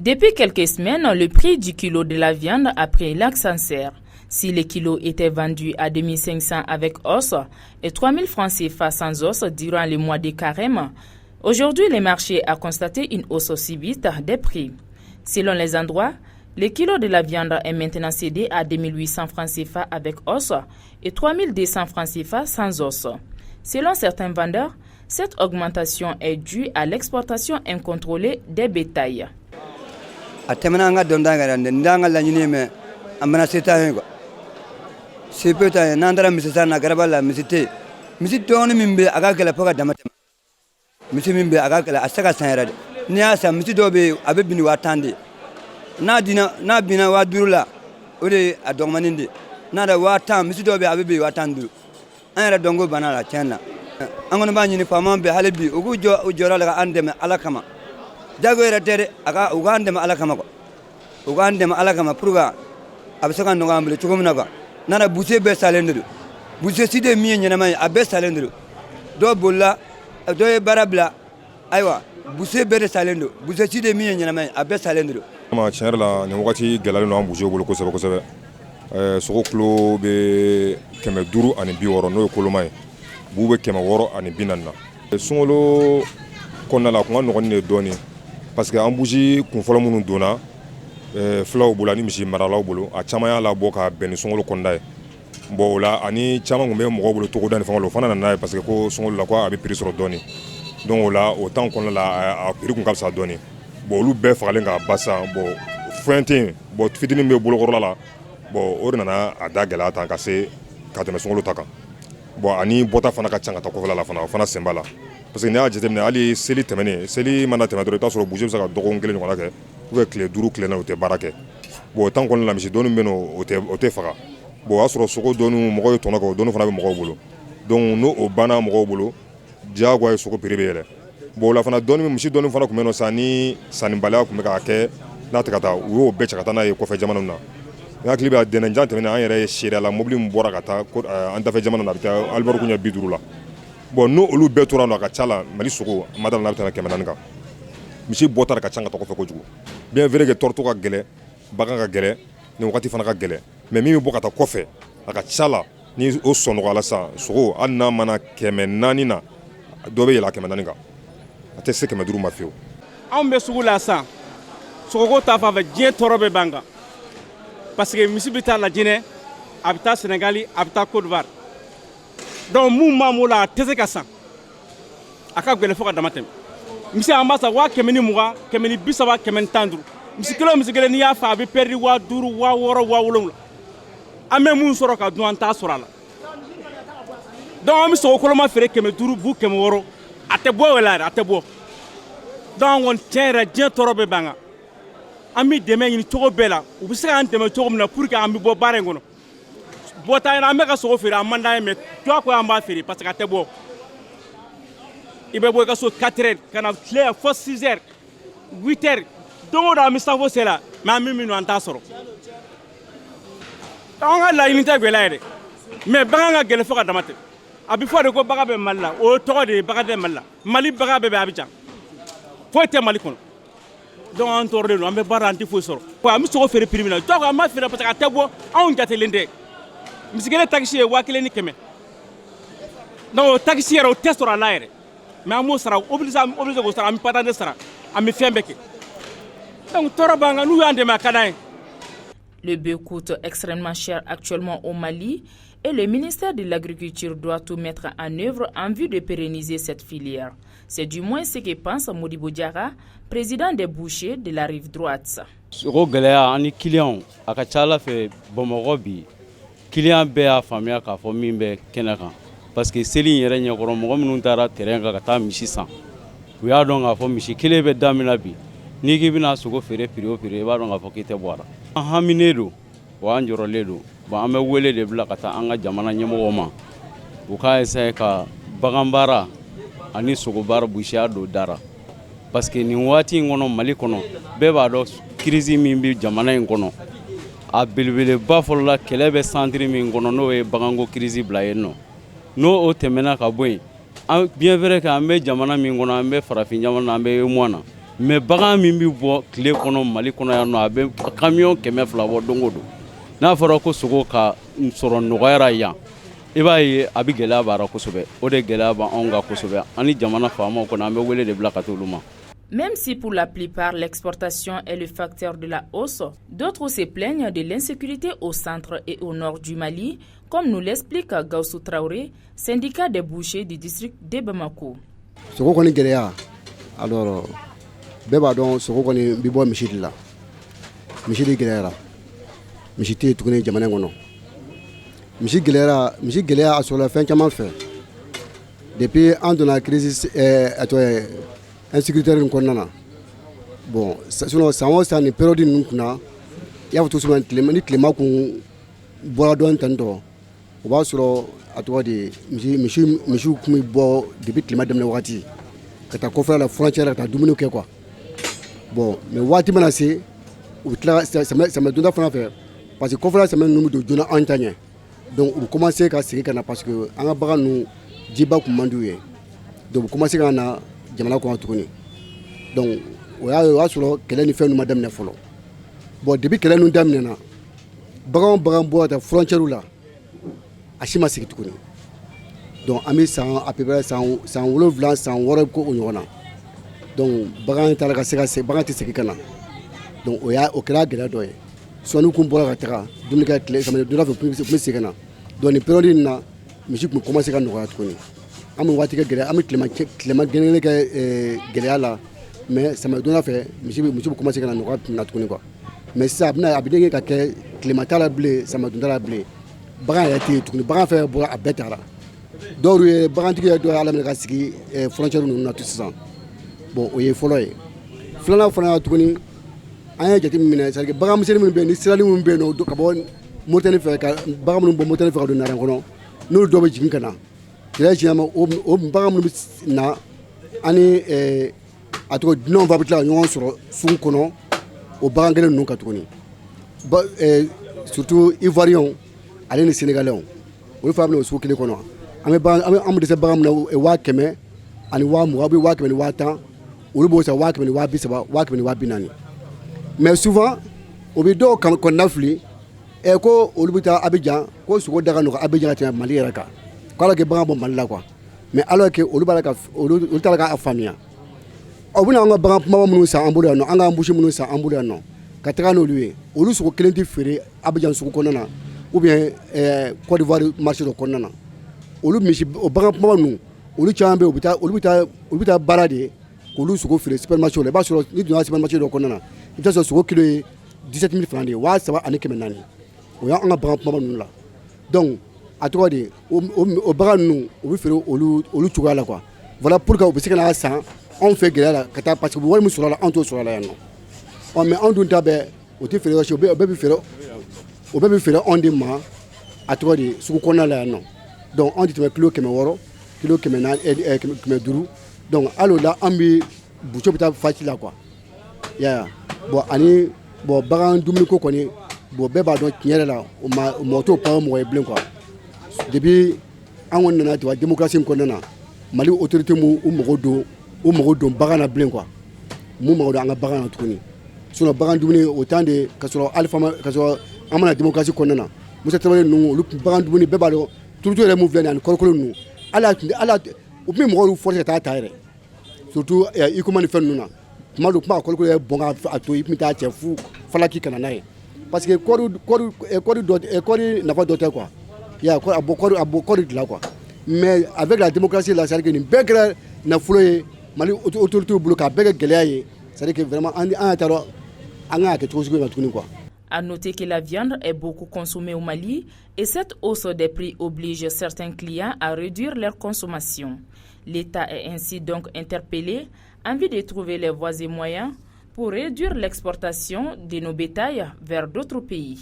Depuis quelques semaines, le prix du kilo de la viande a pris l'ascenseur. Si le kilo était vendu à 2500 avec os et 3000 francs CFA sans os durant les mois de carême, aujourd'hui le marché a constaté une hausse subite des prix. Selon les endroits, le kilo de la viande est maintenant cédé à 2800 francs CFA avec os et 3200 francs CFA sans os. Selon certains vendeurs, cette augmentation est due à l'exportation incontrôlée des bétails. Sepeta nandara misisa na garabala misite misidoni mimbe agakela poka damate misimimbe agakela asaka sanrade ni asa misidobe abebini watande na bina wadurula ode adogmaninde na da wata misidobe abebi watandu anra dongo banala chana angono ba nyini famambe halebi ugujo ujora la andeme alakama jago era tere aga ugandeme alakama ko ugandeme alakama pruga absaka ngamble chugumna ko nana bousé be salendru bousé side mi nyana may abe salendru do bolla do barabla aywa bousé be salendru bousé side mi nyana may abe salendru ma cherla ne wakati galalo no bousé bolo ko sebe soko klo be keme duru ani bi woro no ko lumay bube keme woro ani binanna sungolo konna la ko no ne doni parce que ambouji kun folo munu dona flaw bula ni misi maralaw bolo a chamaya la boka ben songolo konday bo la ani chama ngombe mo bolo to godani fangolo fana na parce que ko songolo la quoi abi prix sur doni donc là autant qu'on la a prix kun kapsa doni bo lu be fagale nga basa bo fuente bo fitini me bolo gorola la bo orina ada gala ta kase kateme songolo taka bo ani bota fana ka changa ta ko la fana sembala parce que ne a jetemne ali seli temene seli mana temedro ta so bouger ça ka dogon gele ngona ke ou clé duru clé na o te barake bo tan kon la misi donu meno o te faga bo asro soko donu mo ko tona ko donu fana be mo ko bolo donc no o bana mo ko bolo diagwa soko piribele bo la fana donu misi donu fana ko meno sani bala ko me ka ke na takata wo be chakata na ko fe jamanu na na kliba denen jante mena an yere shira la mobili mbora kata ko an ta fe jamanu na bita albaru kunya biduru la bon no olu be tora no ka chala mali soko madal na bita kemenanga ka misi botar ka changa to ko fe ko jugu bien vrai que torto ka gele baga ka gele ni wakati fana ka gele mais mimi bokata kofe aka chala ni o sono ala sa so anna mana kemenani na dobe yela kemenani ka ate se kemeduru mafio ambe sugula sa so ko ta fa je torobe banga parce que misi bita la Guinée abita Sénégali abita Côte d'Ivoire donc mu mamula teze ka sa aka gele foka damatem misi amasa wa kemeni muga kemeni bisaba kemen tandru misi kele ni ya fa be perdi wa duru wa woro wa wolong ame mun soro ka duan ta sorala donc mi so ko ma fere keme duru bu keme woro ate bo wala ate bo donc on tiere je torobe banga ami deme ni togo bela u bisa an deme togo na pour que ami bo bare ngono bota na me ka so fere amanda me to ko amba fere parce que ate bo ibe boy ka so 4h kana clair fo 6h 8h donc da mi savo sela ma mi no anta soro donc la unité gwelaire mais banga gele fo ka damate abi fo de ko baga be malla o to de baga de malla mali baga be abidjan fo te mali kono donc en torde no ambe baranti fo soro ko ami so fere primina to ko ma fere parce que tebo on jate lende mi sigele taxi e wakile ni keme donc taxi ero testora laire mais amo sara obligé ko sara mi patande sara ami fembeke donc torabanga nous ande ma kadain. Le bœuf coûte extrêmement cher actuellement au Mali et le ministère de l'Agriculture doit tout mettre en œuvre en vue de pérenniser cette filière. C'est du moins ce que pense Modibo Diarra, président des bouchers de la rive droite. Soko gɛlɛya ani client a ka ca Ala fɛ Bamakɔ bi client bɛɛ y'a faamuya k'a fɔ min bɛ kɛnɛ kan parce que seli in yɛrɛ ɲɛkɔrɔ mɔgɔ minnu taara terrain kan ka taa misi san u y'a dɔn k'a fɔ misi kelen bɛ da min na bi n'i k'i bɛna sogo feere prix o prix i b'a dɔn k'a fɔ k'i tɛ bɔ a la. An haminen don wa an jɔrɔlen don bon an bɛ wele de bila ka taa an ka jamana ɲɛmɔgɔw ma u k'a essayer ka bagan baara ani sogo baara busiya don dara parce que nin waati in kɔnɔ Mali kɔnɔ bɛɛ b'a dɔn crise min bɛ jamana in kɔnɔ a belebeleba fɔlɔ la kɛlɛ bɛ centre min kɔnɔ n'o ye baganko crise bila yen nɔ n'o o tɛmɛna ka bɔ yen bien vrai que an bɛ jamana min kɔnɔ an bɛ farafin jamana an bɛ UEMOA na mais bagan min bi bɔ tile kɔnɔ Mali kɔnɔ yan nɔ a bɛ camion 200 bɔ don o don n'a fɔra ko sogo ka sɔrɔ nɔgɔyara yan i b'a ye a bɛ gɛlɛya b'ara kosɛbɛ o de gɛlɛya b'anw kan kosɛbɛ ani jamana faamaw kɔnɔ an bɛ wele de bila ka t'olu ma. Même si pour la plupart l'exportation est le facteur de la hausse, d'autres se plaignent de l'insécurité au centre et au nord du Mali, comme nous l'explique Gaussou Traoré, syndicat des bouchers du district de Bamako. Sogo kɔni gɛlɛya alors bɛɛ b'a dɔn sogo kɔni bɛ bɔ misi de la misi de gɛlɛyara misi tɛ yen tuguni jamana in kɔnɔ misi gɛlɛya a sɔrɔla fɛn caman fɛ depuis an donna crise insécurité in kɔnɔna na bon sinon san o san ni période ninnu kunna i y'a fɔ cogo min ni tilema kun bɔra dɔɔnin tan tɔ o b'a sɔrɔ a tɔgɔ de misiw kun bɛ bɔ depuis tilema daminɛ wagati ka taa kɔfɛla la frontière ka taa dumuni kɛ quoi bon mais waati mana se u bɛ tila samiyɛ donda fana fɛ parce que kɔfɛla samiyɛ ninnu bɛ don joona an ta ɲɛ donc u bɛ commencer ka segin ka na parce que an ka bagan ninnu jiba kun man d'u ye donc u bɛ commencer ka na jamana kɔnɔ tuguni donc o y'a sɔrɔ kɛlɛ ni fɛn ninnu ma daminɛ fɔlɔ bon depuis kɛlɛ ninnu daminɛna bagan bɔ ka taa frontière la a si ma segin tuguni donc an bɛ san à peu près san 7 san 6 ko o ɲɔgɔn na donc bagan taara ka se bagan tɛ segin ka na donc o kɛra gɛlɛya dɔ ye sɔɔni kun bɔra ka taga dumuni kɛ tile samiyɛ donda fɛ u bɛ segin ka na donc nin période in na misi kun commencer ka nɔgɔya tuguni an bɛ waati kɛ gɛlɛya an bɛ tilema gɛnɛgɛnɛ kɛ gɛlɛya la mais samiyɛ donda fɛ misi bɛ commencer ka na nɔgɔya na tuguni quoi mais sisan a bɛ den ka kɛ tilema t'a la bilen samiyɛ donda la bilen bagan yɛrɛ tɛ yen tuguni bagan fɛn bɔra a bɛɛ taara dɔw ye bagantigi dɔ ye ala minɛ ka sigi frontière ninnu na sisan bon o ye fɔlɔ ye filanan fana ya tuguni an ye jate minɛ c'est à dire bagan misɛnnin minnu bɛ yen ni sirali minnu bɛ yen nɔ ka bɔ Mauritanie fɛ ka bagan minnu bɔ Mauritanie fɛ ka don Narɛn kɔnɔ n'olu dɔw bɛ jigin ka na kɛlɛ tiɲɛ o bagan minnu bɛ na ani a tɔgɔ dunanw b'a bɛ tila ka ɲɔgɔn sɔrɔ sugu kɔnɔ o bagan kelen ninnu kan tuguni surtout Ivoiriens ale ni Sénégalais olu fana bɛ na o sugu kelen kɔnɔ an bɛ dɛsɛ bagan min na 100 ani 20 ou 100 ni 50 olu b'o san 100 ni 30 100 ni 40 mais souvent o bɛ dɔw kɔnɔna fili ko olu bɛ taa Abidjan ko sogo da ka nɔgɔ Abidjan ka tɛmɛ Mali yɛrɛ kan ko ala kɛ bagan bɔ Mali la quoi mais alors que olu t'a la k'a faamuya o bɛna an ka bagan kumaba minnu san an bolo yan nɔ an ka anbusi minnu san an bolo yan nɔ ka taga n'olu ye olu sogo kelen tɛ feere Abidjan sugu kɔnɔna na ou bien Côte d'Ivoire marché dɔ kɔnɔna na olu misi o bagan kumaba ninnu olu caman bɛ olu bɛ taa baara de ye k'olu sogo feere supermarché la i b'a sɔrɔ ni donna supermarché dɔ kɔnɔna na i bɛ taa sɔrɔ sogo kilo ye 17 000 francs de ye 3,400 o y'an ka bagan kumaba ninnu la donc a tɔgɔ de o bagan ninnu u bɛ feere olu cogoya la quoi voilà pour que u bɛ se ka n'a san anw fɛ gɛlɛya la ka taa parce que wari min sɔrɔ a la anw t'o sɔrɔ a la yan nɔ mais anw dun ta bɛɛ o tɛ feere yɔrɔ si o bɛɛ bɛ feere anw de ma a tɔgɔ de sugu kɔnɔna la yan nɔ donc anw tɛ tɛmɛ kilo 600 kilo 500 donc hali o la an bɛ buso bɛ taa fati la quoi ya bon ani bon bagan dumuni ko kɔni bon bɛɛ b'a dɔn tiɲɛ yɛrɛ la o mɔgɔ t'o pan mɔgɔ ye bilen quoi depuis an kɔni nana tubabu démocratie kɔnɔna na Mali autorité mu u mɔgɔ don bagan na bilen quoi mu mɔgɔ don an ka bagan na tuguni sinon bagan dumuni o temps de ka sɔrɔ an mana démocratie kɔnɔna na Musa Traoré ninnu olu bagan dumuni bɛɛ b'a dɔn turuto yɛrɛ mun filɛ nin ye ani kɔrɔkɔrɔ ninnu ala u tun bɛ mɔgɔw forcer ka taa yɛrɛ surtout ICOMA ni fɛn ninnu na tuma dɔw kuma kɔrɔkɔrɔ yɛrɛ bɔn k'a to i tun bɛ taa cɛ fu falaki ka na n'a ye parce que kɔri nafa dɔ tɛ quoi a bɔ kɔri dilan quoi mais avec la démocratie la c'est-à-dire que nin bɛɛ kɛra nafolo ye Mali autorité bolo k'a bɛɛ kɛ gɛlɛya ye c'est-à-dire que vraiment an y'a taa dɔn an kan ka kɛ cogo sugu in na tuguni quoi. À noter que la viande est beaucoup consommée au Mali et cette hausse des prix oblige certains clients à réduire leur consommation. L'État est ainsi donc interpellé en vue de trouver les voies et moyens pour réduire l'exportation de nos bétails vers d'autres pays.